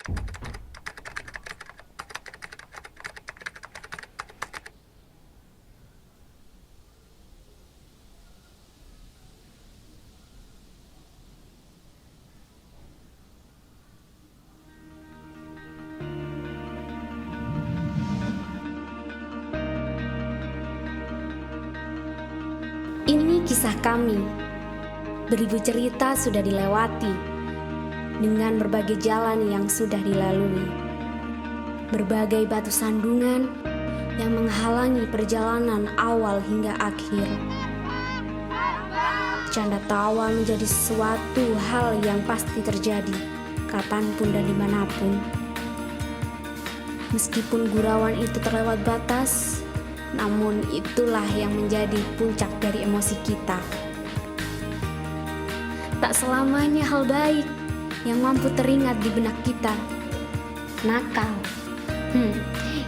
Ini kisah kami. Beribu cerita sudah dilewati, dengan berbagai jalan yang sudah dilalui, berbagai batu sandungan yang menghalangi perjalanan awal hingga akhir. Canda tawa menjadi sesuatu hal yang pasti terjadi, kapanpun dan dimanapun. Meskipun gurauan itu terlewat batas, namun itulah yang menjadi puncak dari emosi kita. Tak selamanya hal baik yang mampu teringat di benak kita. Nakal,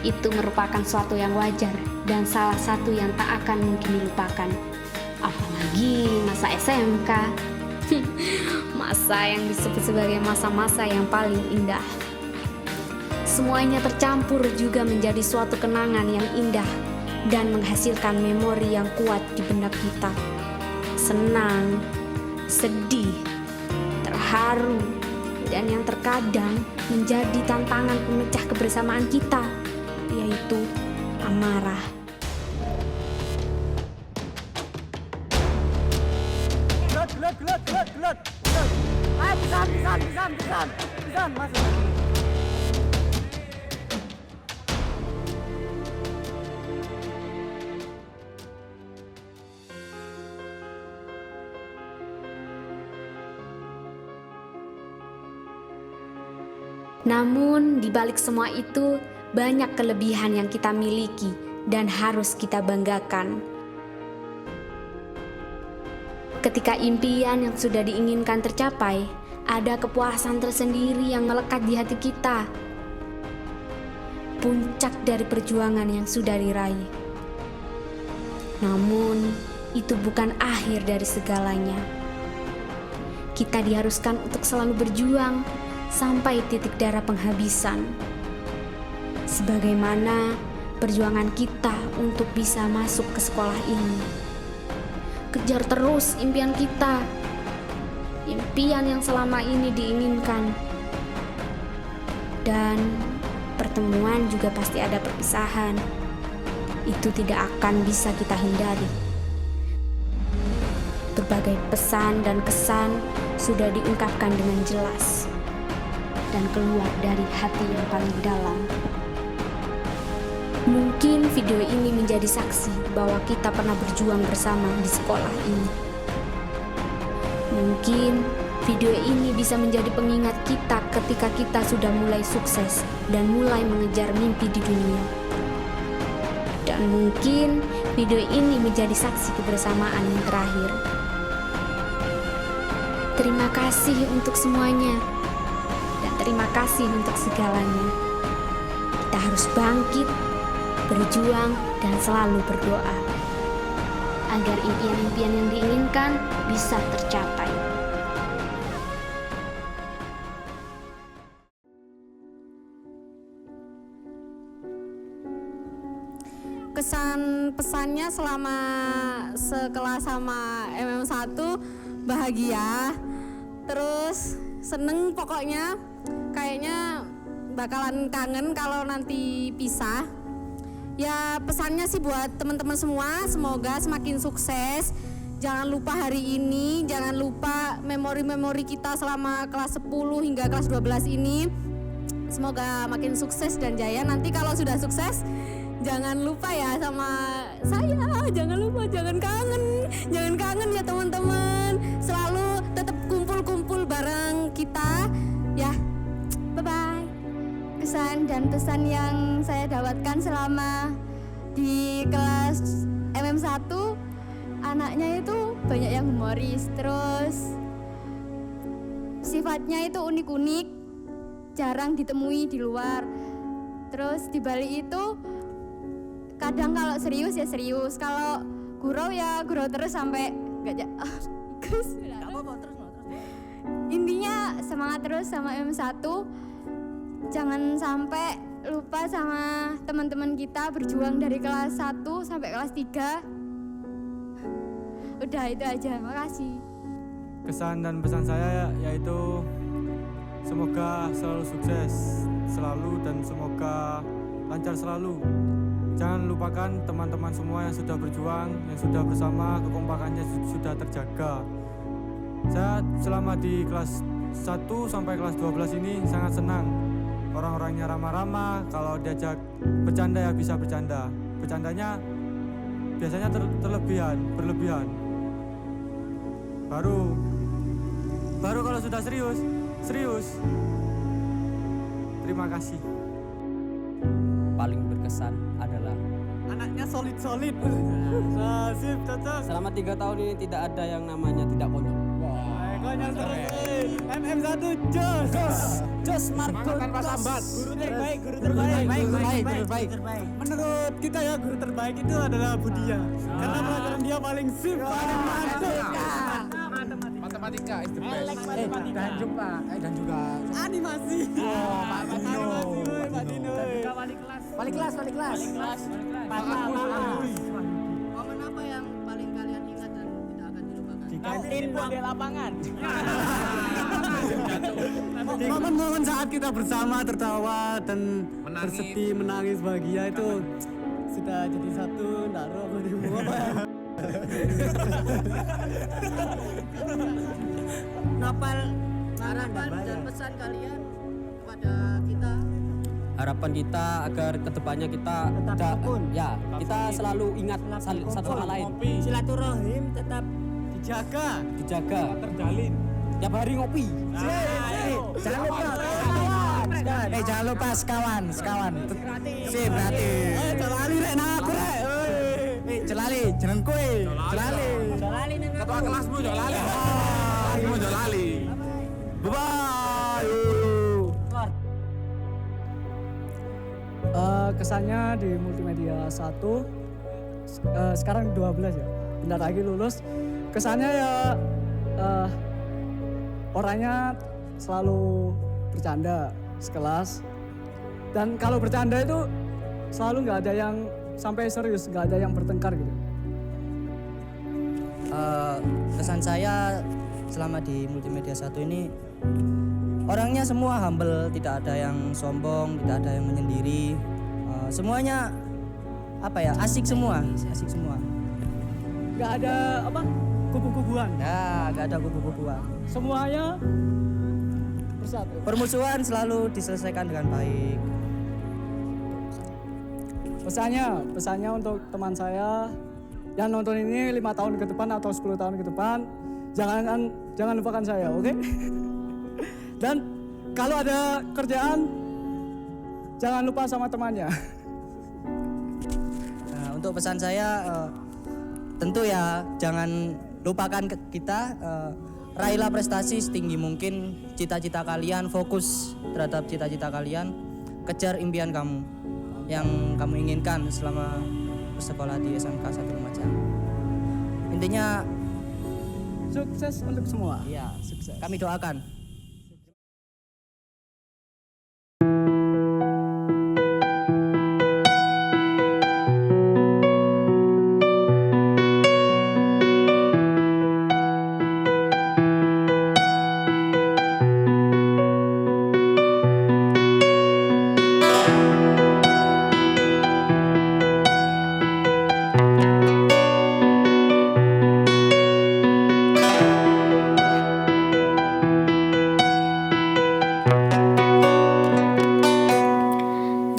itu merupakan suatu yang wajar dan salah satu yang tak akan mungkin dilupakan. Apalagi masa SMK, masa yang disebut sebagai masa-masa yang paling indah. Semuanya tercampur juga menjadi suatu kenangan yang indah dan menghasilkan memori yang kuat di benak kita. Senang, sedih, terharu, dan yang terkadang menjadi tantangan pemecah kebersamaan kita, yaitu amarah. Gelut. Ayo pisan, masuk. Namun, di balik semua itu, banyak kelebihan yang kita miliki dan harus kita banggakan. Ketika impian yang sudah diinginkan tercapai, ada kepuasan tersendiri yang melekat di hati kita. Puncak dari perjuangan yang sudah diraih. Namun, itu bukan akhir dari segalanya. Kita diharuskan untuk selalu berjuang sampai titik darah penghabisan. Sebagaimana perjuangan kita untuk bisa masuk ke sekolah ini. Kejar terus impian kita. Impian yang selama ini diinginkan. Dan pertemuan juga pasti ada perpisahan. Itu tidak akan bisa kita hindari. Berbagai pesan dan kesan sudah diungkapkan dengan jelas dan keluar dari hati yang paling dalam. Mungkin video ini menjadi saksi bahwa kita pernah berjuang bersama di sekolah ini. Mungkin video ini bisa menjadi pengingat kita ketika kita sudah mulai sukses dan mulai mengejar mimpi di dunia. Dan mungkin video ini menjadi saksi kebersamaan yang terakhir. Terima kasih untuk semuanya. Terima kasih untuk segalanya. Kita harus bangkit, berjuang, dan selalu berdoa agar impian-impian yang diinginkan bisa tercapai. Kesan pesannya selama sekelas sama MM1 bahagia, terus seneng pokoknya. Kayaknya bakalan kangen kalau nanti pisah. Ya pesannya sih buat teman-teman semua, semoga semakin sukses. Jangan lupa hari ini, jangan lupa memori-memori kita selama kelas 10 hingga kelas 12 ini. Semoga makin sukses dan jaya. Nanti kalau sudah sukses, jangan lupa ya sama saya. Jangan lupa, jangan kangen ya teman-teman. Selalu tetap kumpul-kumpul bareng kita ya. Bye-bye. Kesan dan pesan yang saya dapatkan selama di kelas MM1, anaknya itu banyak yang humoris, terus sifatnya itu unik-unik, jarang ditemui di luar. Terus di Bali itu kadang kalau serius ya serius, kalau gurau ya gurau terus sampai gak Intinya semangat terus sama MM1. jangan sampai lupa sama teman-teman kita berjuang dari kelas 1 sampai kelas 3. Udah itu aja, makasih. Kesan dan pesan saya yaitu semoga selalu sukses selalu dan semoga lancar selalu. Jangan lupakan teman-teman semua yang sudah berjuang, yang sudah bersama, kekompakannya sudah terjaga. Saya selama di kelas 1 sampai kelas 12 ini sangat senang. Orang-orangnya ramah-ramah, kalau diajak bercanda ya bisa bercanda. Bercandanya biasanya berlebihan. Baru kalau sudah serius. Terima kasih. Paling berkesan adalah Anaknya solid. Sip, cocok. selama 3 tahun ini tidak ada yang namanya tidak konyol. Konyol terus. MM1 Jos Marco tanpa sambat. Guru terbaik. Menurut kita ya guru terbaik itu adalah Budia. Karena pelajaran dia paling sip, paling mantap. Matematika is the best. Dan juga animasi. Pak Dino. Balik kelas. Momen apa yang paling kalian ingat dan tidak akan dilupakan? Di kantin di lapangan. Momen-momen saat kita bersama tertawa dan bersedih, menangis, bahagia itu sudah jadi satu. Nggak tahu apa ya. Nopal, harapan dan pesan kalian kepada kita. Harapan kita agar kedepannya kita kita selalu ingat satu sama lain. Silaturahim tetap dijaga. Terjalin. Tiap hari ngopi. Jangan lupa sekawan. Sip berarti. Celali rek nang aku rek. Celali jeneng kowe. Celali nang Ketua kelasmu jangan lali. Kamu jangan lali. Bye. Kesannya di multimedia 1 sekarang 12 ya, bentar lagi lulus. Kesannya ya orangnya selalu bercanda sekelas, dan kalau bercanda itu selalu nggak ada yang sampai serius, nggak ada yang bertengkar gitu. Kesan saya selama di multimedia 1 ini orangnya semua humble, tidak ada yang sombong, tidak ada yang menyendiri. Semuanya asik semua. Nggak ada kubu-kubuan, Nggak ada kubu-kubuan. semuanya bersatu. Permusuhan selalu diselesaikan dengan baik. Pesannya untuk teman saya yang nonton ini 5 tahun ke depan atau 10 tahun ke depan, jangan lupakan saya, oke? Dan kalau ada kerjaan, jangan lupa sama temannya. Nah, untuk pesan saya tentu ya jangan lupakan kita, raihlah prestasi setinggi mungkin, cita-cita kalian, fokus terhadap cita-cita kalian, kejar impian kamu yang kamu inginkan selama bersekolah di SMK 1 Lumajang. Intinya Sukses untuk semua. ya sukses. Kami doakan.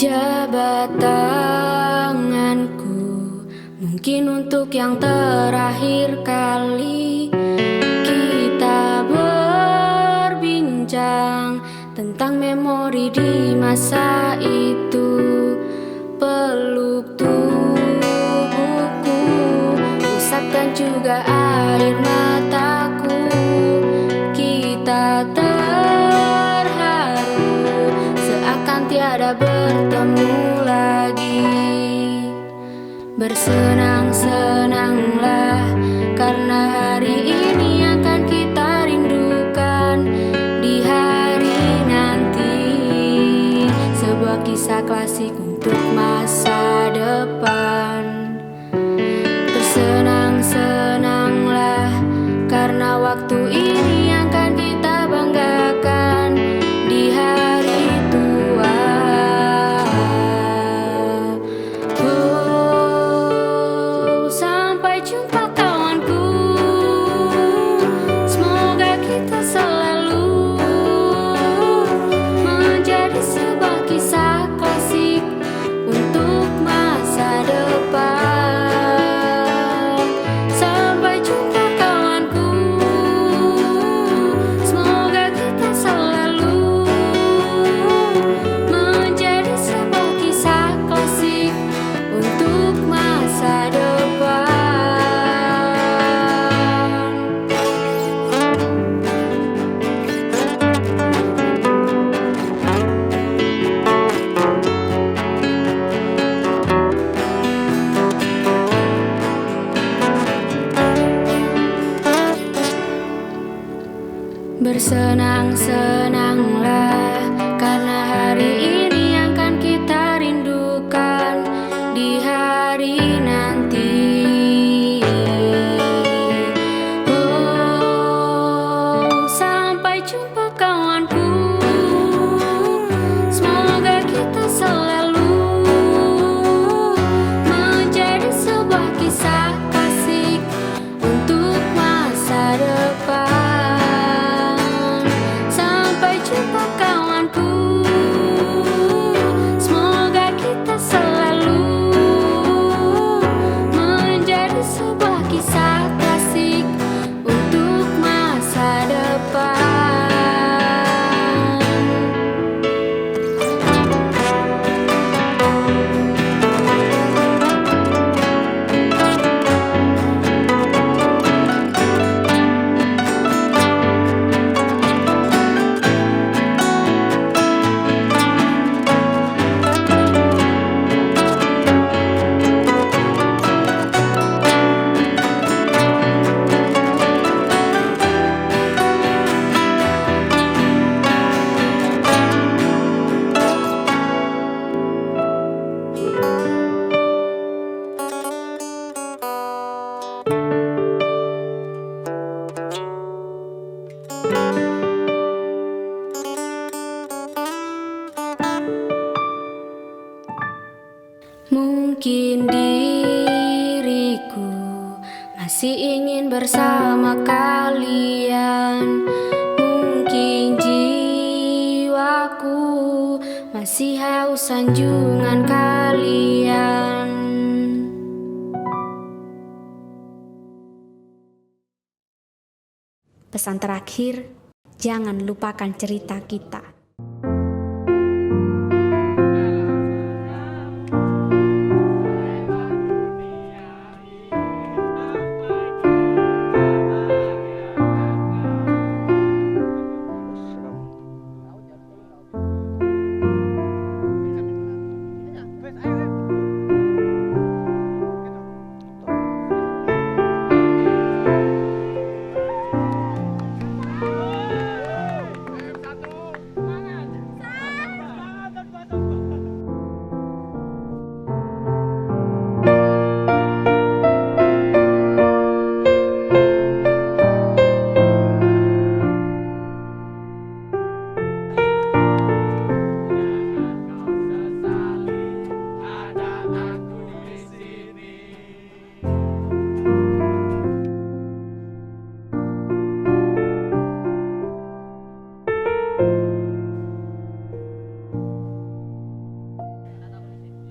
Jabat tanganku, mungkin untuk yang terakhir kali kita berbincang tentang memori di masa itu. Peluk tubuhku, usapkan juga air mataku. Kita terharu seakan tiada bertemu lagi. Bersenang-senanglah karena hari ini akan kita rindukan di hari nanti. Bersenang-senanglah karena hari ini akan kita rindukan di hari nanti. Oh, sampai jumpa kawanku. Semoga kita selalu menjadi sebuah kisah kasih untuk masa depan. Sampai jumpa kawanku. Semoga kita selalu menjadi sebuah kisah klasik untuk masa depan. Mungkin diriku masih ingin bersama kalian. Mungkin jiwaku masih haus sanjungan kalian. Pesan terakhir, jangan lupakan cerita kita.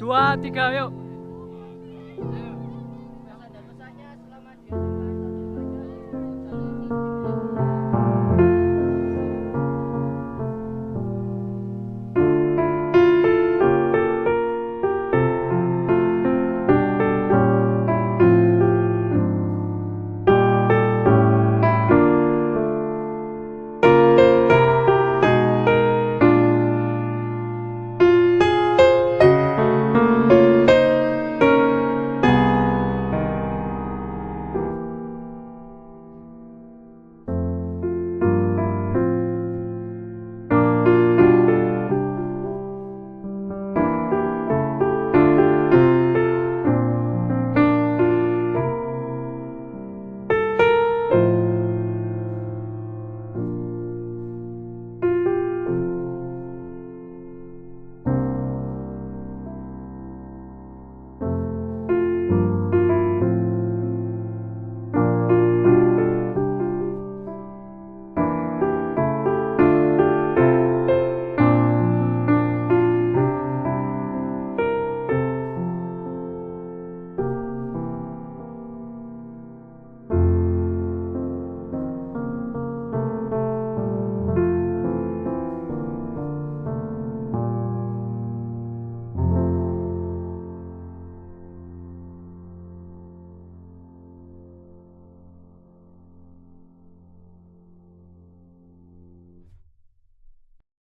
Dua, tiga, yuk.